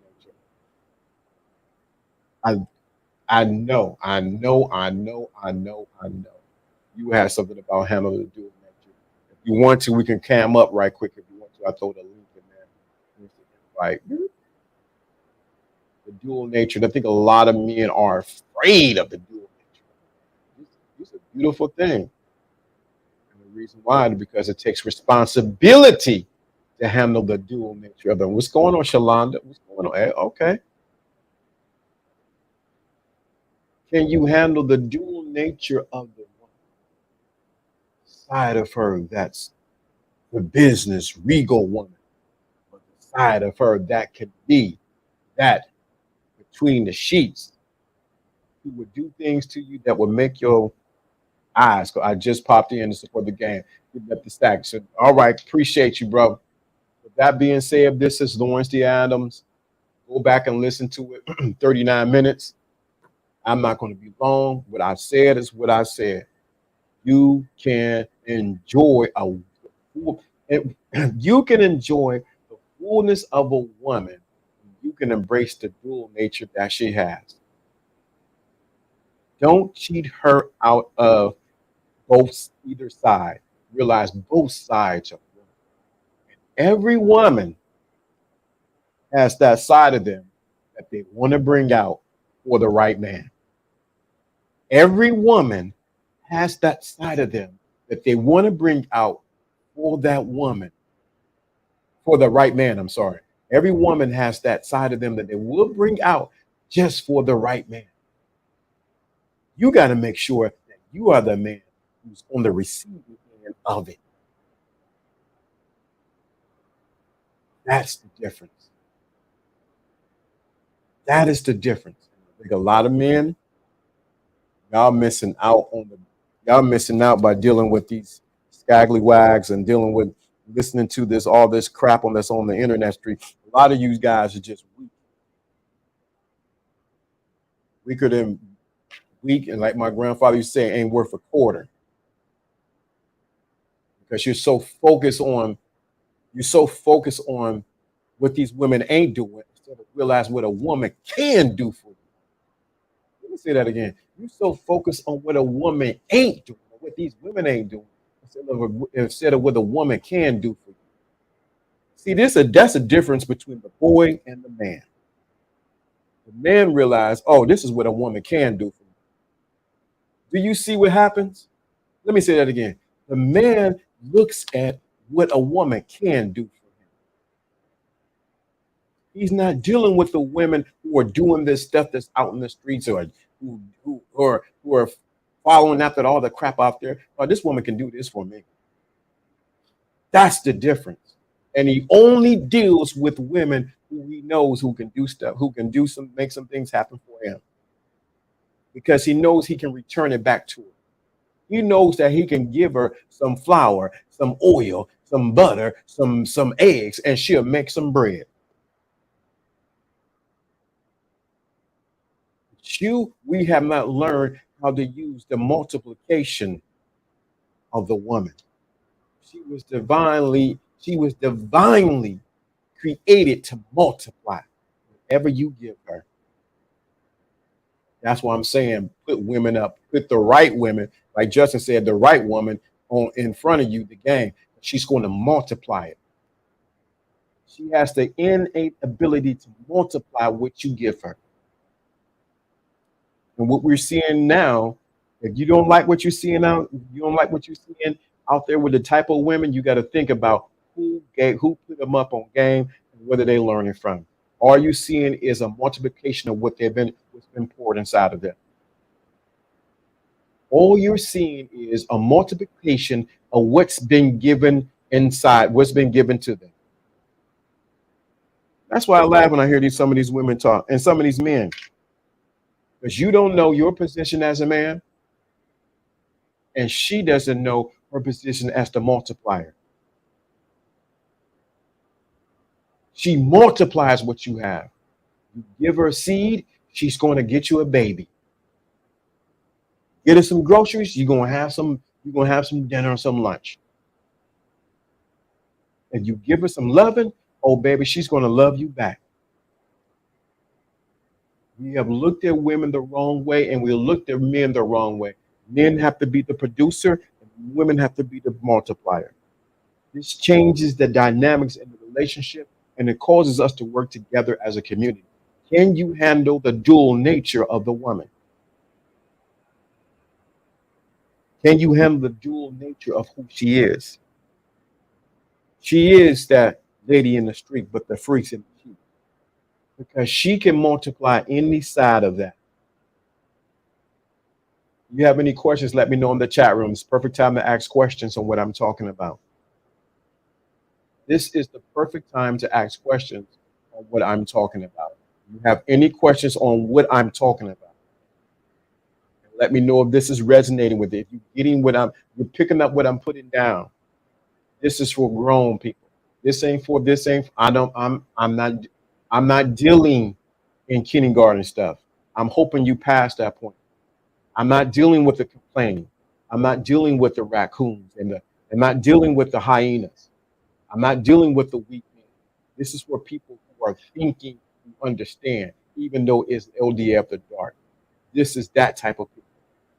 nature? I know. You have something about handling the dual nature. If you want to, we can cam up right quick. If you want to, I throw the link in there. Right. The dual nature. I think a lot of men are afraid of the dual nature. It's a beautiful thing. And the reason why is because it takes responsibility to handle the dual nature of them. What's going on, Shalonda? What's going on? Okay. Can you handle the dual nature of the one side of her that's the business, regal woman, but the side of her that can be that between the sheets, who would do things to you that would make your eyes. I just popped in to support the game. Give up the stack. So, all right, appreciate you, bro. With that being said, this is Lawrence D. Adams. Go back and listen to it. 39 minutes. I'm not going to be long. What I said is what I said. You can enjoy And you can enjoy the fullness of a woman. You can embrace the dual nature that she has. Don't cheat her out of both either side. Realize both sides of women. Every woman has that side of them that they want to bring out for the right man. Every woman has that side of them that they want to bring out for that woman, for the right man. I'm sorry. Every woman has that side of them that they will bring out just for the right man. You got to make sure that you are the man who's on the receiving end of it. That's the difference. That is the difference. I think a lot of men, y'all missing out on the, y'all missing out by dealing with these scagly wags and dealing with listening to this all this crap on that's on the internet street. A lot of you guys are just weak, weaker than weak, and like my grandfather used to say, ain't worth a quarter because you're so focused on what these women ain't doing instead of realize what a woman can do for you. Let me say that again. You so focused on what a woman ain't doing, what these women ain't doing, instead of what a woman can do for you. See, that's a difference between the boy and the man. The man realized, oh, this is what a woman can do for me. Do you see what happens? Let me say that again. The man looks at what a woman can do for him. He's not dealing with the women who are doing this stuff that's out in the streets or who are following after all the crap out there. Oh, this woman can do this for me. That's the difference. And he only deals with women who he knows who can do stuff, who can make some things happen for him. Because he knows he can return it back to her. He knows that he can give her some flour, some oil, some butter, some eggs, and she'll make some bread. We have not learned how to use the multiplication of the woman. She was divinely created to multiply whatever you give her. That's why I'm saying put women up, put the right women, like Justin said, the right woman on in front of you, the game. She's going to multiply it. She has the innate ability to multiply what you give her. And what we're seeing now, if you don't like what you're seeing out, you don't like what you're seeing out there with the type of women, you got to think about who put them up on game and whether they're learning from. All you seeing is a multiplication of what's been poured inside of them. All you're seeing is a multiplication of what's been given inside, what's been given to them. That's why I laugh when I hear some of these women talk and some of these men. Because you don't know your position as a man, and she doesn't know her position as the multiplier. She multiplies what you have. You give her a seed, she's going to get you a baby. Get her some groceries, you're gonna have some dinner or some lunch. And you give her some loving, oh baby, she's gonna love you back. We have looked at women the wrong way and we looked at men the wrong way. Men have to be the producer and women have to be the multiplier. This changes the dynamics in the relationship and it causes us to work together as a community. Can you handle the dual nature of the woman? Can you handle the dual nature of who she is? She is that lady in the street, but the freaks in the sheep. Because she can multiply any side of that. If you have any questions, let me know in the chat room. It's perfect time to ask questions on what I'm talking about. This is the perfect time to ask questions on what I'm talking about. If you have any questions on what I'm talking about, let me know if this is resonating with it. If you're picking up what I'm putting down. This is for grown people. I'm not dealing in kindergarten stuff. I'm hoping you pass that point. I'm not dealing with the complaining. I'm not dealing with the raccoons I'm not dealing with the hyenas. I'm not dealing with the weak men. This is for people who are thinking, who understand, even though it's LDA after dark. This is that type of people,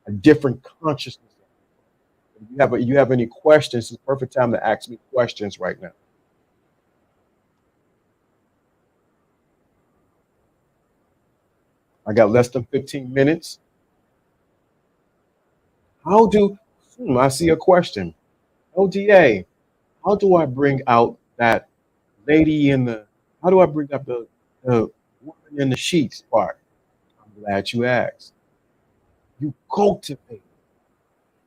a different consciousness. If you have any questions, it's the perfect time to ask me questions right now. I got less than 15 minutes. How do I see a question? LDA, how do I bring out that lady in the how do I bring up the woman in the sheets part? I'm glad you asked. You cultivate.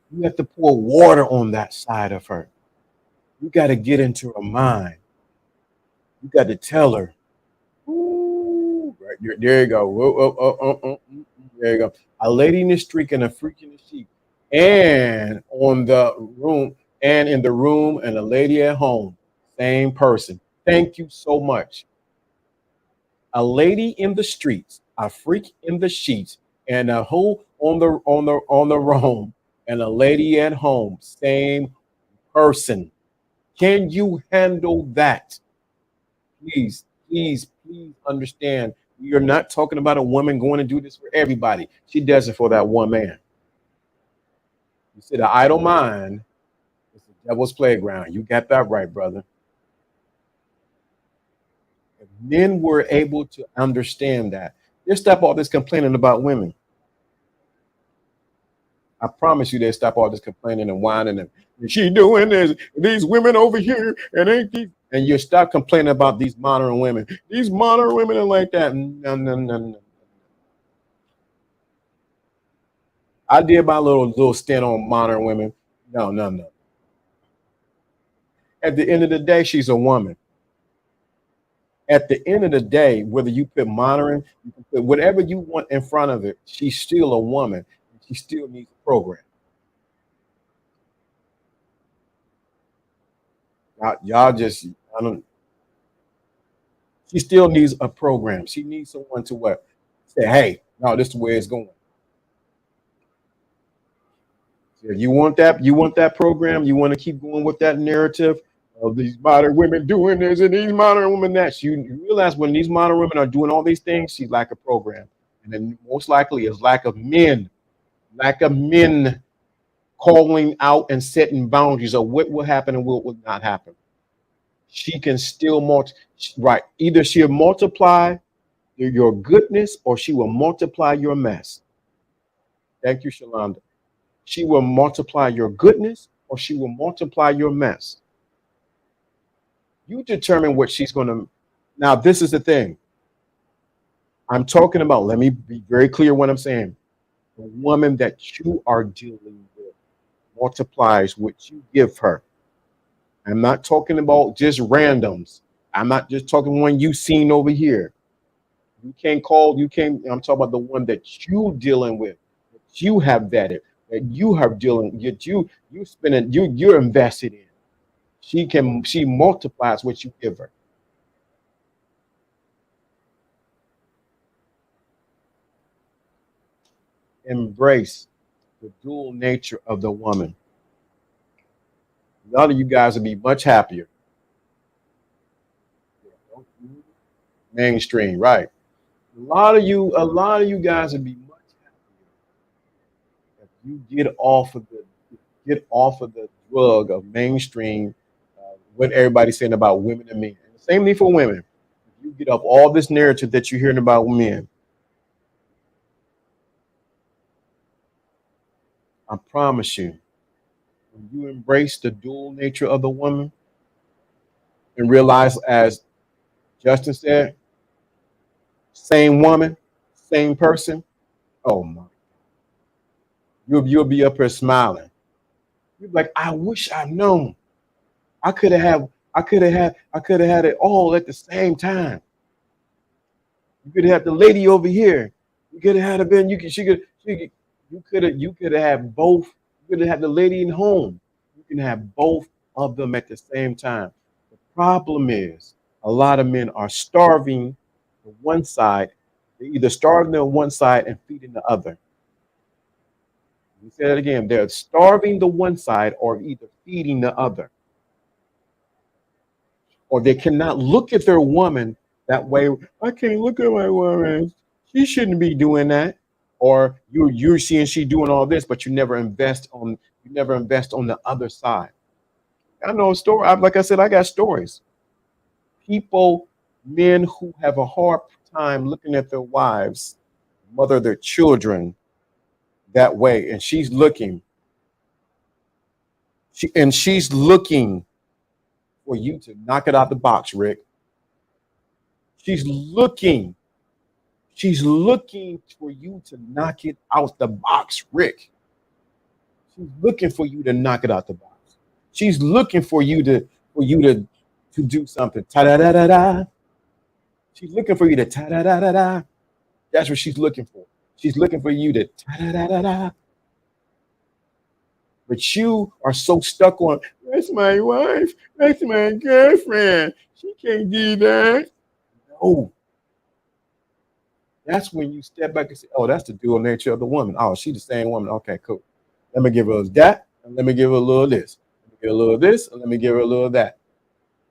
You have to pour water on that side of her. You got to get into her mind. You got to tell her. Ooh, right there you go. Whoa, whoa, oh, oh, oh, there you go. A lady in the street and a freak in the sheep, and on the room, and in the room, and a lady at home. Same person. Thank you so much. A lady in the streets, a freak in the sheets, and a hoe on the roam, and a lady at home. Same person. Can you handle that? Please, please, please understand. You're not talking about a woman going to do this for everybody. She does it for that one man. You said the idle mind is the devil's playground. You got that right, brother. If men were able to understand that, they'll stop all this complaining about women. I promise you, they'll stop all this complaining and whining and she doing this, these women over here, and ain't these, and you stop complaining about these modern women. These modern women are like that. No, no, no, no. I did my little stint on modern women. No, no, no. At the end of the day, she's a woman. At the end of the day, whether you put modern, you can put whatever you want in front of it, she's still a woman. She still needs a program. Y'all just, I don't. She still needs a program. She needs someone to what? Say, hey, no, this is where it's going. So you want that? You want that program? You want to keep going with that narrative of these modern women doing this and these modern women that? You realize when these modern women are doing all these things, she's lack of program, and then most likely is lack of men calling out and setting boundaries of what will happen and what will not happen. She can still right. Either she'll multiply your goodness or she will multiply your mess. Thank you, Shalonda. She will multiply your goodness or she will multiply your mess. You determine what she's going to. Now, this is the thing I'm talking about. Let me be very clear what I'm saying. The woman that you are dealing with multiplies what you give her. I'm not talking about just randoms. I'm not just talking one you seen over here. I'm talking about the one that you dealing with, that you have vetted, that you have dealing, that you spending, you're invested in. She multiplies what you give her. Embrace the dual nature of the woman. A lot of you guys will be much happier. Mainstream, right? A lot of you guys would be much happier if you get off of the drug of mainstream. What everybody's saying about women and men. And the same thing for women. If you get off all this narrative that you're hearing about men, I promise you, when you embrace the dual nature of the woman and realize, as Justin said, same woman, same person. Oh my, you'll be up here smiling. You're like, I wish I'd known. I could have had it all at the same time. You could have had the lady over here. You could have had it been. You could have had both. You could have had the lady in home. You can have both of them at the same time. The problem is a lot of men are starving the one side. They're either starving the one side and feeding the other. You say that again. They're starving the one side or either feeding the other. or they cannot look at their woman that way. I can't look at my woman. She shouldn't be doing that. Or you're seeing she doing all this, but you never invest on the other side. I know a story. Like I said, I got stories. People, men who have a hard time looking at their wives, mother their children that way, and she's looking for you to knock it out the box, Rick. She's looking She's looking for you to knock it out the box, Rick. She's looking for you to knock it out the box. She's looking for you to do something. Ta da da da da. She's looking for you to ta da da da da. That's what she's looking for. She's looking for you to ta da da da da. But you are so stuck on that's my wife, that's my girlfriend. She can't do that. No, that's when you step back and say, "Oh, that's the dual nature of the woman. Oh, she's the same woman. Okay, cool. Let me give her that, and let me give her a little of this. Let me give her a little of this, and let me give her a little of that."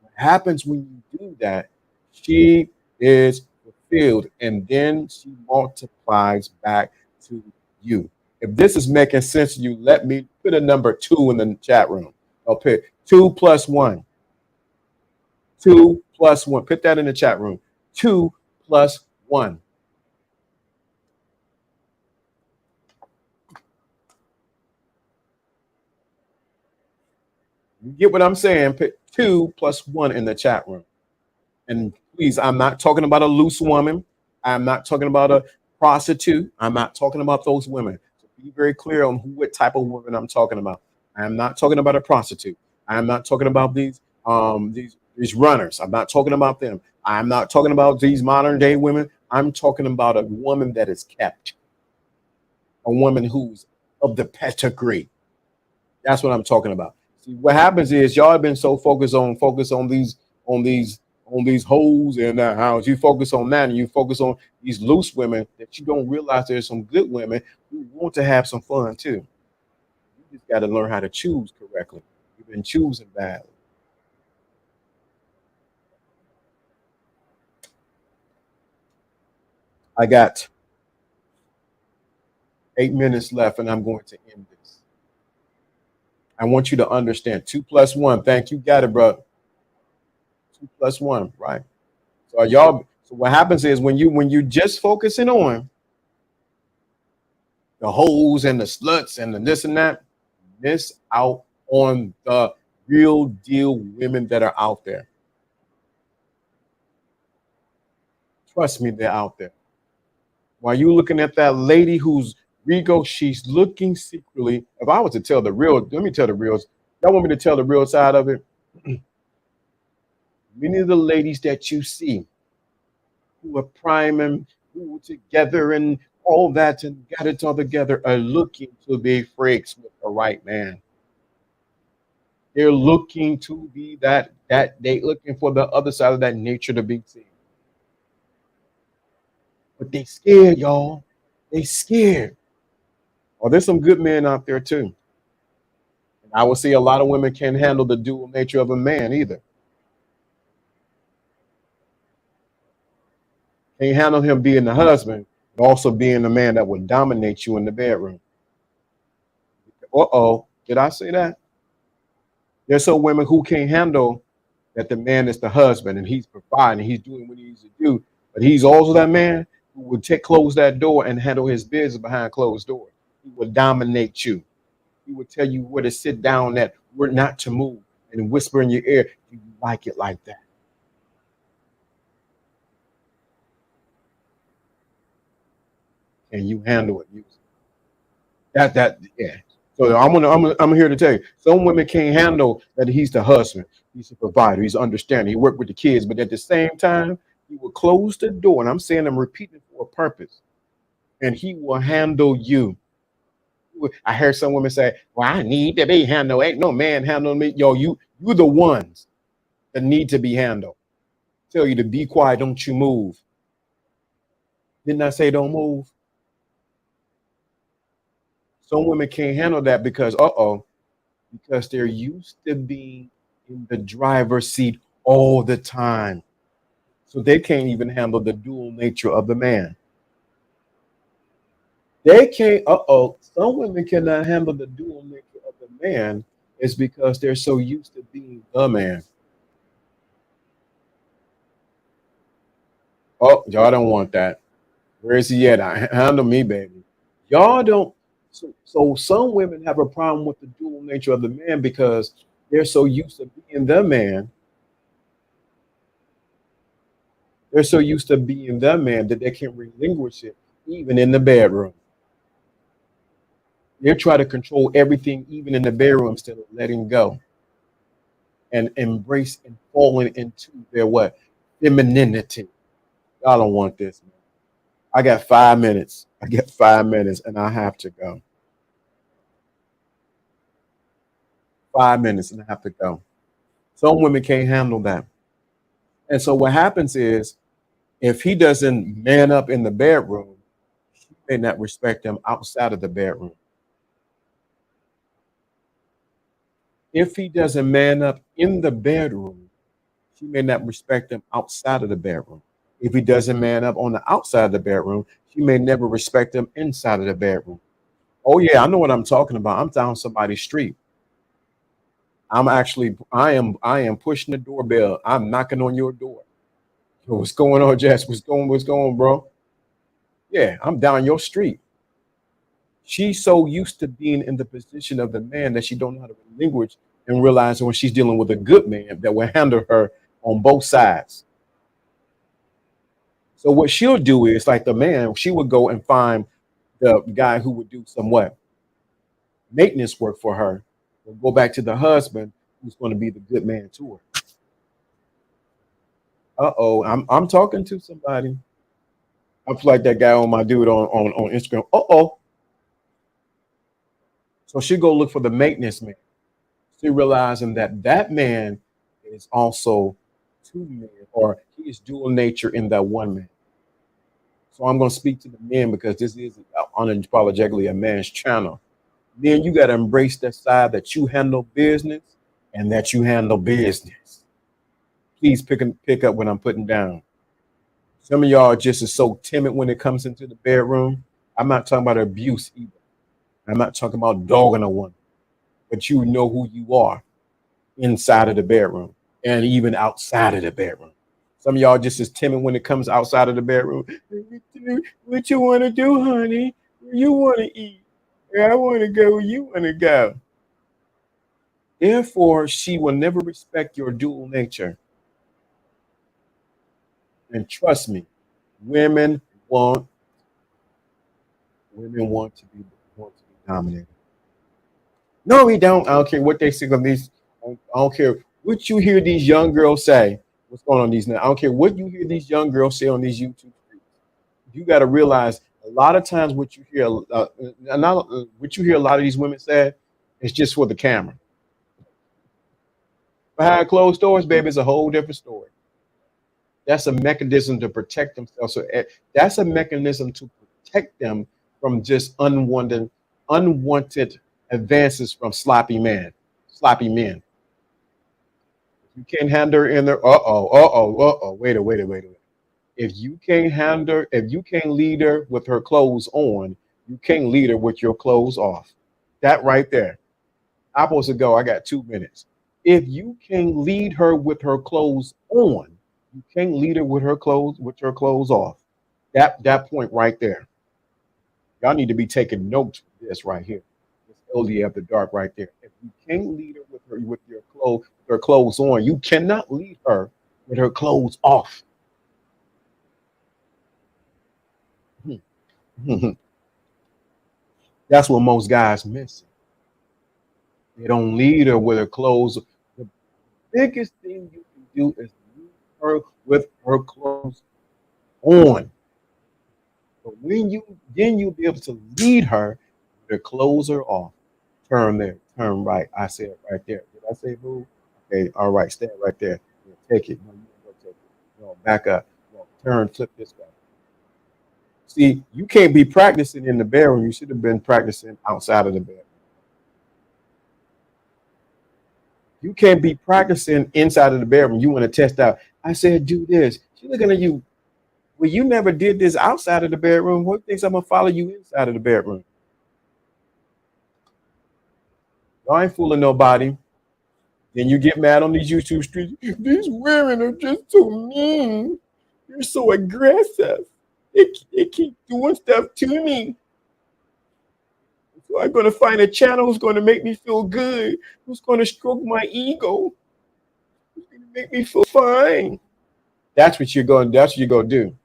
What happens when you do that? She is fulfilled, and then she multiplies back to you. If this is making sense to you, let me put a number 2 in the chat room. I'll put 2 plus 1. 2 plus 1. Put that in the chat room. 2 plus 1. You get what I'm saying? Put 2 plus 1 in the chat room. And please, I'm not talking about a loose woman. I'm not talking about a prostitute. I'm not talking about those women. So be very clear on what type of woman I'm talking about. I'm not talking about a prostitute. I'm not talking about these runners. I'm not talking about them. I'm not talking about these modern day women. I'm talking about a woman that is kept, a woman who's of the pedigree. That's what I'm talking about. See, what happens is y'all have been so focused on these hoes in that house. You focus on that, and you focus on these loose women that you don't realize there's some good women who want to have some fun too. You just got to learn how to choose correctly. You've been choosing badly. I got 8 minutes left, and I'm going to end this. I want you to understand 2 plus 1. Thank you. Got it, bro. 2 plus 1, right? So y'all. So what happens is when you just focusing on the hoes and the sluts and the this and that, miss out on the real deal women that are out there. Trust me, they're out there. While you looking at that lady who's Rigo, she's looking secretly. If I was to tell the real, let me tell the reals. Y'all want me to tell the real side of it? Many of the ladies that you see who are priming, who are together and all that and got it all together are looking to be freaks with the right man. They're looking to be that they looking for the other side of that nature to be seen. But they scared, y'all. They scared. Oh, there's some good men out there too. And I will see a lot of women can't handle the dual nature of a man either. Can't handle him being the husband, but also being the man that would dominate you in the bedroom. Uh-oh, did I say that? There's some women who can't handle that the man is the husband and he's providing, he's doing what he needs to do, but he's also that man who would close that door and handle his business behind closed doors. He would dominate you. He would tell you where to sit down, that we're not to move, and whisper in your ear, "Do you like it like that? Can you handle it?" Yeah. So I'm here to tell you, some women can't handle that he's the husband, he's the provider, he's understanding, he worked with the kids, but at the same time, he will close the door, and I'm saying I'm repeating for a purpose, and he will handle you. I heard some women say, "Well, I need to be handled. Ain't no man handling me." Yo, you're the ones that need to be handled. Tell you to be quiet, don't you move. Didn't I say don't move? Some women can't handle that because because they're used to being in the driver's seat all the time. So they can't even handle the dual nature of the man. They can't, some women cannot handle the dual nature of the man is because they're so used to being the man. Oh, y'all don't want that. Where is he at? Handle me, baby. Y'all don't. So some women have a problem with the dual nature of the man because they're so used to being the man. They're so used to being the man that they can't relinquish it, even in the bedroom. They try to control everything, even in the bedroom, instead of letting go and embrace and falling into their what? Femininity. Y'all don't want this, man. I got 5 minutes. I get 5 minutes and I have to go. 5 minutes and I have to go. Some women can't handle that. And so what happens is if he doesn't man up in the bedroom, she may not respect him outside of the bedroom. If he doesn't man up in the bedroom, she may not respect him outside of the bedroom. If he doesn't man up on the outside of the bedroom, she may never respect him inside of the bedroom. Oh yeah, I know what I'm talking about. I'm down somebody's street. I am pushing the doorbell. I'm knocking on your door. Yo, what's going on, Jess? What's going, bro? Yeah, I'm down your street. She's so used to being in the position of the man that she don't know how to relinquish and realize when she's dealing with a good man that will handle her on both sides. So what she'll do is like the man, she would go and find the guy who would do some what maintenance work for her. Will go back to the husband who's going to be the good man to her. Uh-oh, I'm talking to somebody. I'm like that guy on my dude on Instagram. Uh-oh. So she go look for the maintenance man. She realizing that that man is also two men, or he is dual nature in that one man. So I'm going to speak to the men because this is unapologetically a man's channel. Men, you got to embrace that side that you handle business and that you handle business. Please pick up what I'm putting down. Some of y'all just is so timid when it comes into the bedroom. I'm not talking about abuse either. I'm not talking about dogging a woman, but you know who you are inside of the bedroom and even outside of the bedroom. Some of y'all just as timid when it comes outside of the bedroom. What you want to do, honey? Where you want to eat? Where I want to go, where you want to go. Therefore, she will never respect your dual nature. And trust me, women want women want to be dominated. No, we don't. I don't care what they say on these. I don't care what you hear these young girls say. What's going on these now? I don't care what you hear these young girls say on these YouTube streets. You got to realize a lot of times what you hear a lot of these women say is just for the camera. Behind closed doors, baby, is a whole different story. That's a mechanism to protect themselves. So that's a mechanism to protect them from just unwanted advances from sloppy men. You can't handle her in there. Wait. If you can't lead her with her clothes on, you can't lead her with your clothes off. That right there. I'm supposed to go. I got 2 minutes. If you can't lead her with her clothes on, you can't lead her with her clothes off. That point right there. Y'all need to be taking notes of this right here. This LDA After Dark right there. If you can't lead her with her clothes on, you cannot lead her with her clothes off. That's what most guys miss. They don't lead her with her clothes. The biggest thing you can do is lead her with her clothes on. But when you then you'll be able to lead her with her clothes are off. Turn there, turn right. I said it right there. Did I say move? Okay, all right, stand right there. Yeah, take it. No, you don't go take it. No, back up. No, turn, flip this way. See, you can't be practicing in the bedroom. You should have been practicing outside of the bedroom. You can't be practicing inside of the bedroom. You want to test out. I said, do this. She looking at you. Well, you never did this outside of the bedroom. What thinks I'm gonna follow you inside of the bedroom? I ain't fooling nobody. Then you get mad on these YouTube streets. These women are just so mean. They're so aggressive. They keep doing stuff to me. So I'm going to find a channel who's going to make me feel good, who's going to stroke my ego, who's going to make me feel fine. That's what you're going. That's what you're going to do.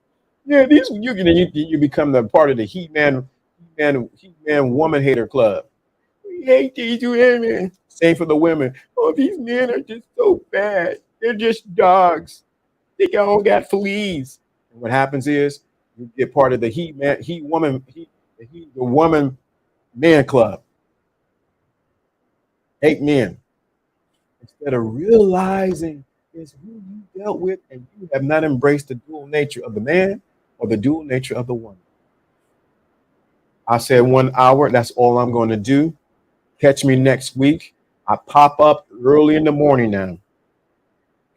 Yeah, these you become the part of the Heat Man woman hater club. We hate these women. Same for the women. Oh, these men are just so bad. They're just dogs. They all got fleas. And what happens is you get part of the the woman man club. Hate men. Instead of realizing it's who you dealt with and you have not embraced the dual nature of the man or the dual nature of the woman. I said 1 hour. That's all I'm going to do. Catch me next week. I pop up early in the morning now.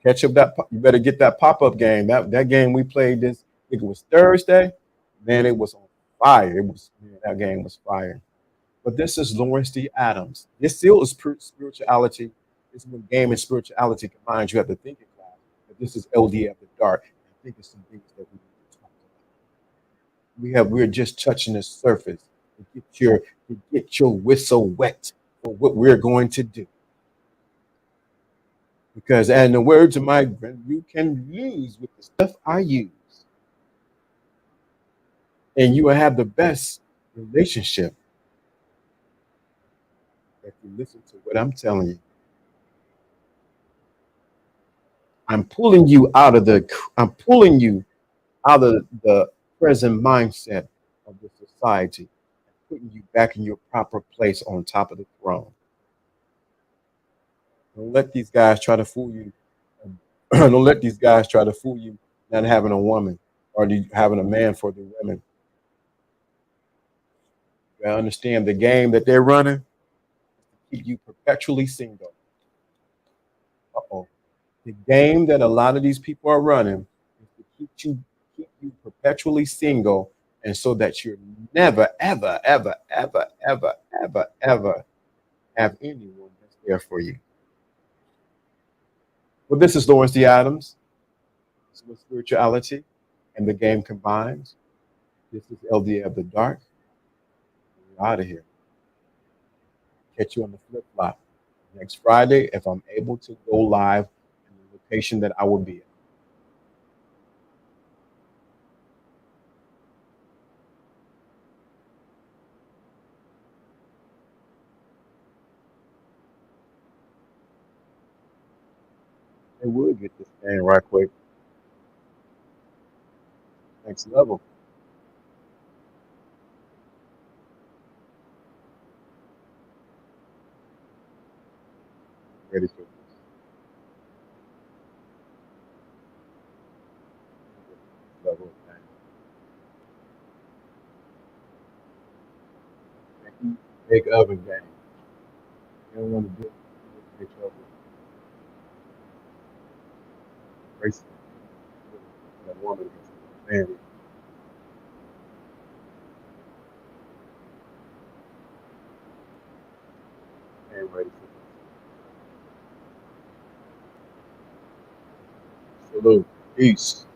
Catch up that you better get that pop-up game. That game we played this, I think it was Thursday. Man, it was on fire. That game was fire. But this is Lawrence D. Adams. This still is spirituality. This is when game and spirituality combined. You have to think in class. But this is LDA After Dark. I think it's some things that we need to talk about. We're just touching the surface to get your whistle wet for what we're going to do. Because, in the words of my friend, you can lose with the stuff I use. And you will have the best relationship if you listen to what I'm telling you. I'm pulling you out of the present mindset of the society and putting you back in your proper place on top of the throne. Don't let these guys try to fool you. Don't let these guys try to fool you not having a woman or having a man for the women. You gotta understand the game that they're running to keep you perpetually single. Uh-oh. The game that a lot of these people are running is to keep you perpetually single, and so that you're never, ever, ever, ever, ever, ever, ever have anyone that's there for you. Well, this is Lawrence D. Adams. This is what spirituality and the game combines. This is LDA of the Dark. We're out of here. Catch you on the flip flop next Friday if I'm able to go live in the location that I will be at. And we'll get this thing right quick. Next level. Ready for this. Level of thing. Big oven game. You don't want to do it. Big oven. Racing. That woman is man. Ain't ready for this. Salute. Peace.